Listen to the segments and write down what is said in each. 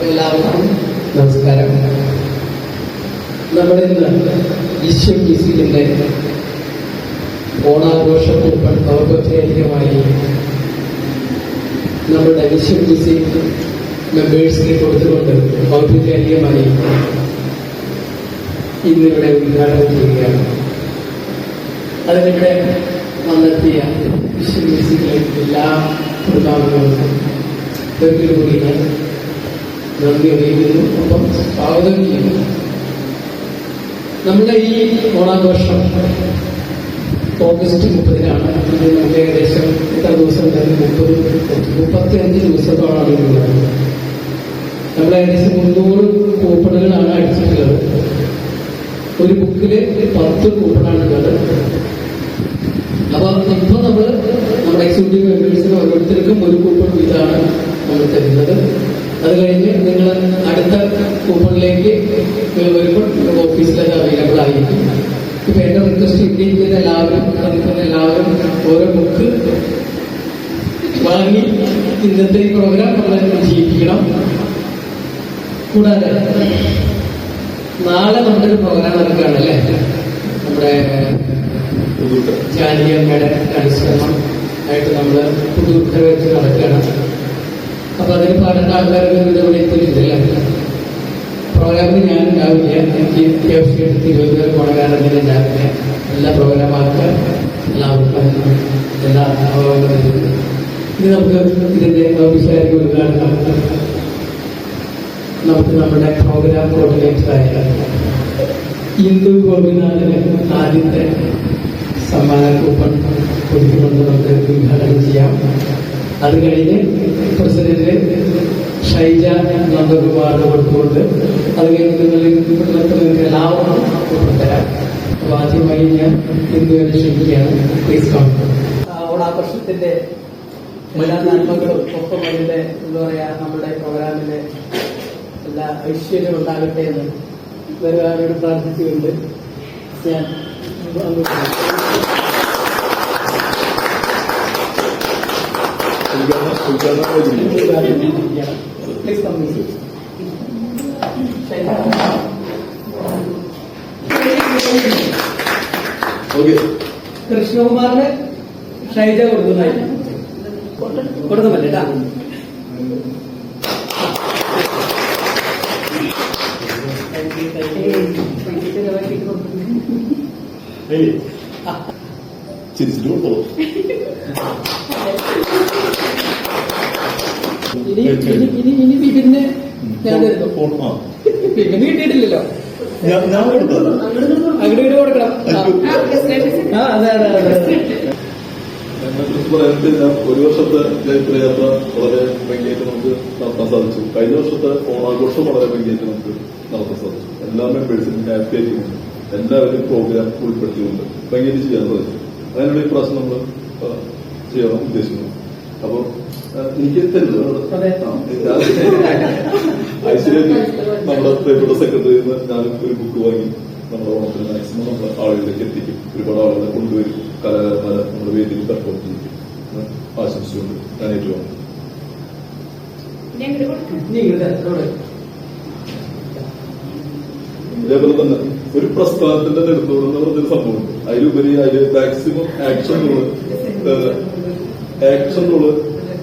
എല്ലാവർക്കും നമസ്കാരം. നമ്മളിന്ന് ഈശ്വർ മ്യൂസിക്കിൻ്റെ ഓണാഘോഷം ഔപചാരികമായി നമ്മുടെ ഈശ്വർ മ്യൂസിക് മെമ്പേഴ്സിനെ കൊടുത്തുകൊണ്ട് ഔപചാരികമായി ഇന്നിവിടെ ഉദ്ഘാടനം ചെയ്യുകയാണ്. അതിനിവിടെ വന്നെത്തിയ ഈശ്വർ മ്യൂസിക്കിലെ എല്ലാ പ്രധാനങ്ങൾക്കും ഒരിക്കൽ കൂടി ഞാൻ നന്ദി അറിയിക്കുന്നു, ഒപ്പം സ്വാഗതം ചെയ്യുന്നു. നമ്മുടെ ഈ ഓണാഘോഷം ഓഗസ്റ്റ് 30-നാണ്. ഇത് നമുക്ക് ഏകദേശം എത്ര ദിവസം തന്നെ 35 ദിവസത്തോളാണ് ഉള്ളത്. നമ്മൾ ഏകദേശം 300 കൂപ്പണുകളാണ് അടിച്ചിട്ടുള്ളത്. ഒരു ബുക്കില് 10 കൂപ്പണാണുള്ളത്. അപ്പൊ ഇപ്പൊ നമ്മുടെ എക്സിക്യൂട്ടീവ് മെമ്പേഴ്സിന് ഓരോരുത്തർക്കും ഒരു കൂപ്പൺ വീതമാണ് നമ്മൾ തരുന്നത്. അത് കഴിഞ്ഞ് നിങ്ങൾ അടുത്ത കൂപ്പണിലേക്ക് വരുമ്പോൾ ഓഫീസിലത് അവൈലബിൾ ആയിരിക്കും. ഇപ്പൊ എന്റെ റിക്വസ്റ്റ് ഇന്ത്യയിൽ എല്ലാവരും ഓരോ ബുക്ക് വാങ്ങി ഇന്നത്തെ ഈ പ്രോഗ്രാം നമ്മൾ ജീവിക്കണം. കൂടാതെ നാളെ നമ്മുടെ ഒരു പ്രോഗ്രാം നടക്കുകയാണ് അല്ലേ? നമ്മുടെ ജാനിയമ്മയുടെ അനുസരണം ആയിട്ട് നമ്മൾ പുതുക്കര വെച്ച് നടക്കുകയാണ്. അപ്പൊ അതിന് പാടേണ്ട ആൾക്കാരൊക്കെ ഇവിടെ എത്തിയിട്ടില്ല. പ്രോഗ്രാമിന് ഞാൻ ഉണ്ടാവില്ല. എനിക്ക് അത്യാവശ്യമായിട്ട് തിരുവനന്തപുരം പോണ കാരണം തന്നെ ഉണ്ടാവില്ല. എല്ലാ പ്രോഗ്രാമാക്കാൻ എല്ലാവർക്കും എല്ലാ ഇനി നമുക്ക് ഇതിന്റെ ഔപചാരിക ഉദ്ഘാടനം നമുക്ക് നമ്മുടെ പ്രോഗ്രാം കോർഡിനേറ്ററായ ഇന്ദു ഗോപിനാഥന് ആദ്യത്തെ സമ്മാന കൂപ്പൺ കൊടുത്തുകൊണ്ട് നമുക്ക് ഉദ്ഘാടനം ചെയ്യാം. അത് കഴിഞ്ഞ് പ്രസിഡന്റ് ഷൈജ നന്ദകുമാർ കൊടുത്തുകൊണ്ട് അത് കഴിഞ്ഞ് നിങ്ങൾക്ക് എല്ലാവർക്കും കൂപ്പൺ തരാം. അപ്പോൾ ആദ്യമായി ഞാൻ ഇന്ദുവിനെ ക്ഷണിക്കുകയാണ്. Please come. ഓണാഘോഷത്തിന്റെ എല്ലാ നന്മകളും ഒപ്പം അതിന്റെ എന്താ പറയാ നമ്മുടെ പ്രോഗ്രാമിന്റെ എല്ലാ ഐശ്വര്യം ഉണ്ടാകട്ടെ എന്ന് വേറെ പ്രാർത്ഥിച്ചുകൊണ്ട് ഞാൻ കൃഷ്ണകുമാറിന് ഷൈജ കൊടുക്കുന്നതായിരുന്നു. കൊടുക്കാൻ പറ്റേട്ടാ. ഇനി പിന്നെ ഞാൻ പിന്നെ കിട്ടിയിട്ടില്ലല്ലോ. അങ്ങോട്ട് കൊടുക്കണം. അതെ അതെ അതെ. ഒരു വർഷത്തെ ജൈത്രയാത്ര വളരെ ഭംഗിയായിട്ട് നമുക്ക് നടത്താൻ സാധിച്ചു. കഴിഞ്ഞ വർഷത്തെ ഓണാഘോഷം വളരെ ഭംഗിയായിട്ട് നമുക്ക് നടത്താൻ സാധിച്ചു. എല്ലാ മെമ്പേഴ്സിനും ഹാപ്പി ആയിട്ടുണ്ട്. എല്ലാവരും പ്രോഗ്രാം ഉൾപ്പെടുത്തിയിട്ടുണ്ട്. ഭംഗിയായിട്ട് ചെയ്യാൻ സാധിച്ചു. അതിനുള്ള ഈ പ്രാവശ്യം നമ്മൾ ചെയ്യാൻ ഉദ്ദേശിക്കുന്നു. അപ്പൊ എനിക്ക് ഐശ്വര്യ നമ്മുടെ പ്രിയപ്പെട്ട സെക്രട്ടറിയിൽ നിന്ന് ഞാൻ ഒരു ബുക്ക് വാങ്ങി നമ്മുടെ ഓണത്തിന് മാക്സിമം നമ്മുടെ ആളുകളിലേക്ക് എത്തിക്കും. ഒരുപാട് ആളുകളെ കൊണ്ടുവരും. കലാകാരന്മാരെ നമ്മുടെ വേദിയിൽ പെർഫോം ചെയ്യിക്കും. ആശംസിച്ചുകൊണ്ട് ഞാൻ ഏറ്റുവാങ്ങും. ഇതേപോലെ തന്നെ ഒരു പ്രസ്ഥാനത്തിന്റെ നേതൃത്വം എന്ന് പറഞ്ഞൊരു സംഭവമുണ്ട്. അതിലുപരി അതിൽ മാക്സിമം ആക്ഷൻ റോള്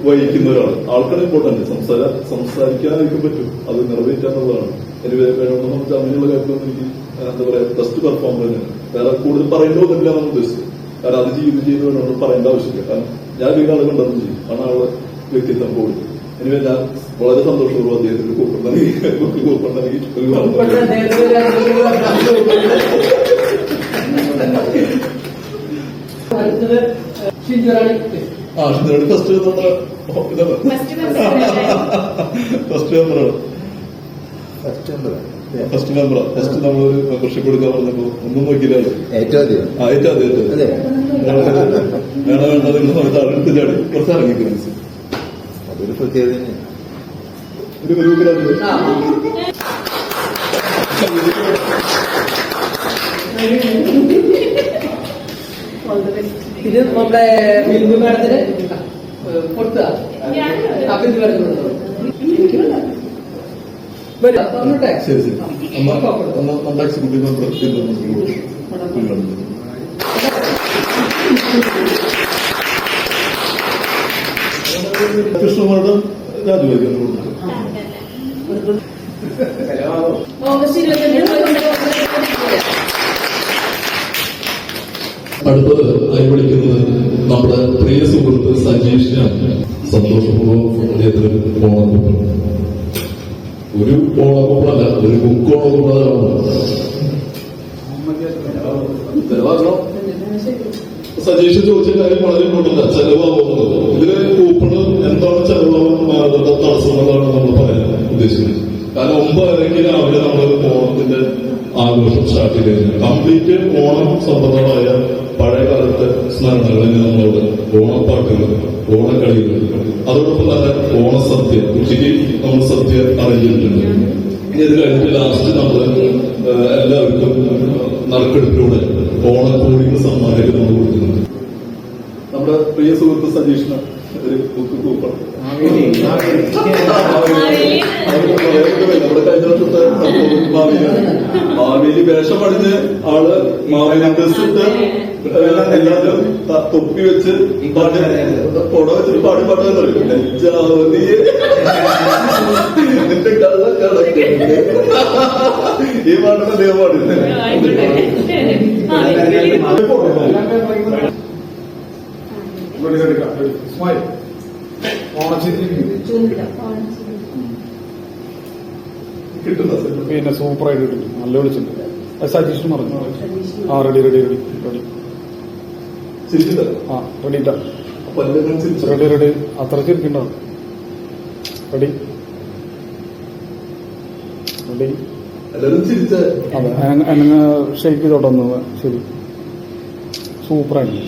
വഹിക്കുന്ന ഒരാൾ. ആൾക്കാരെ ഇമ്പോർട്ടന്റ് സംസാരിക്കാനായിരിക്കും പറ്റും, അത് നിറവേറ്റാന്നുള്ളതാണ്. എനിക്ക് വേണമെന്ന് നമുക്ക് അങ്ങനെയുള്ള കാര്യത്തിലൊന്നും എനിക്ക് എന്താ പറയാ ബെസ്റ്റ് പെർഫോമർ തന്നെയാണ്. വേറെ കൂടുതൽ പറയേണ്ട ഒന്നുമില്ല എന്നാണ് ഉദ്ദേശിച്ചത്. കാരണം അത് ചെയ്ത് വേണമെന്ന് പറയേണ്ട ആവശ്യമില്ല. കാരണം ഞാൻ വീട് ആളുകൾ ഉണ്ടെന്ന് ചെയ്യും. കാരണം ആളെ വ്യക്തിത്വം പോയി. എനിവേ ഞാൻ വളരെ സന്തോഷപൂർവ്വം അദ്ദേഹത്തിന് കൂപ്പൺ നൽകി ഫസ്റ്റ് മെമ്പറാണ്. ഫസ്റ്റ് നമ്മളൊരു മെമ്പർഷിപ്പ് എടുക്കാൻ പറഞ്ഞപ്പോ ഒന്നും നോക്കിയില്ല. ഏറ്റവും വേണ്ട സമയത്ത് അടുത്ത് ചാടി കുറച്ച് ഇറങ്ങിയിട്ട് മനസ്സിൽ അതൊരു പ്രത്യേകത തന്നെയാണ്. ഒരു ഇത് നമ്മുടെ ബിന്ദു മാഡത്തിന് കൊടുത്ത ശരി ശരി നമ്മുടെ എക്സിക്യൂട്ടീവ് മെമ്പർ കൃഷ്ണമാരുടെ രാജുവായിരിക്കും അടുത്തത് ആയി വിളിക്കുന്നത് നമ്മുടെ പ്രിയ സുഹൃത്ത് സജീഷിനാണ്. സന്തോഷപൂർവ്വം അദ്ദേഹത്തിന് ഓണക്കൂപ്പൺ, ഒരു ഓണക്കൂപ്പണല്ല, ഒരു ബുക്ക് ഓണക്കൂപ്പണാണ്. സജീഷ് ചോദിച്ച കാര്യം വളരെ ഇമ്പോർട്ടന്റ്. ചെലവാകുന്നത് ഇതില് കൂപ്പണ് എന്താണ് ചെലവാകുന്ന തടസ്സം എന്നതാണ് നമ്മൾ പറയാൻ ഉദ്ദേശിക്കുന്നത്. കാരണം 9:30 രാവിലെ നമ്മൾ ഓണത്തിന്റെ ആഘോഷം സ്റ്റാർട്ട് ചെയ്ത് കഴിഞ്ഞാൽ കംപ്ലീറ്റ് ഓണം സംബന്ധമായ പഴയ കാലത്തെ സ്മരണകൾ നമ്മളോട് ഓണപ്പാട്ടുകൾ, ഓണക്കളികൾ, അതോടൊപ്പം തന്നെ ഓണസദ്യ, ഉച്ചയ്ക്ക് നമ്മൾ സദ്യ അറിഞ്ഞിട്ടുണ്ട്. ഇത് കഴിഞ്ഞിട്ട് ലാസ്റ്റ് നമ്മൾ എല്ലാവർക്കും നറുക്കെടുപ്പിലൂടെ ഓണക്കോടികൾ സമ്മാനങ്ങൾ നമ്മൾ കൊടുക്കുന്നുണ്ട്. നമ്മുടെ പ്രിയ സുഹൃത്ത് സജീഷിന് ഒരു ബുക്ക് കൂപ്പൺ. നമ്മുടെ കഴിഞ്ഞ വർഷത്തെ മാവേലി വേഷം പടിഞ്ഞ് ആള് മാവേലി ഡ്രസ്സിട്ട് എല്ലാവരും തൊപ്പി വെച്ച് പുട വെച്ചിട്ട് പാടി പാട്ടാൻ പറയും. നിന്റെ കള്ള കടക്ക് ഈ പാട്ടിന്റെ ദൈവം പാടില്ല. പിന്നെ സൂപ്പറായിട്ട് കിട്ടും, നല്ല വിളിച്ചിട്ടുണ്ട്. സജീഷ് പറഞ്ഞു ready ready ready ready ready ready അത്ര ചിരിക്കണ്ടാവും. റെഡി റെഡി അതെ, ഷെയ്ക്ക് ചെയ്തോട്ടൊന്ന്. ശരി, സൂപ്പറായിട്ട്.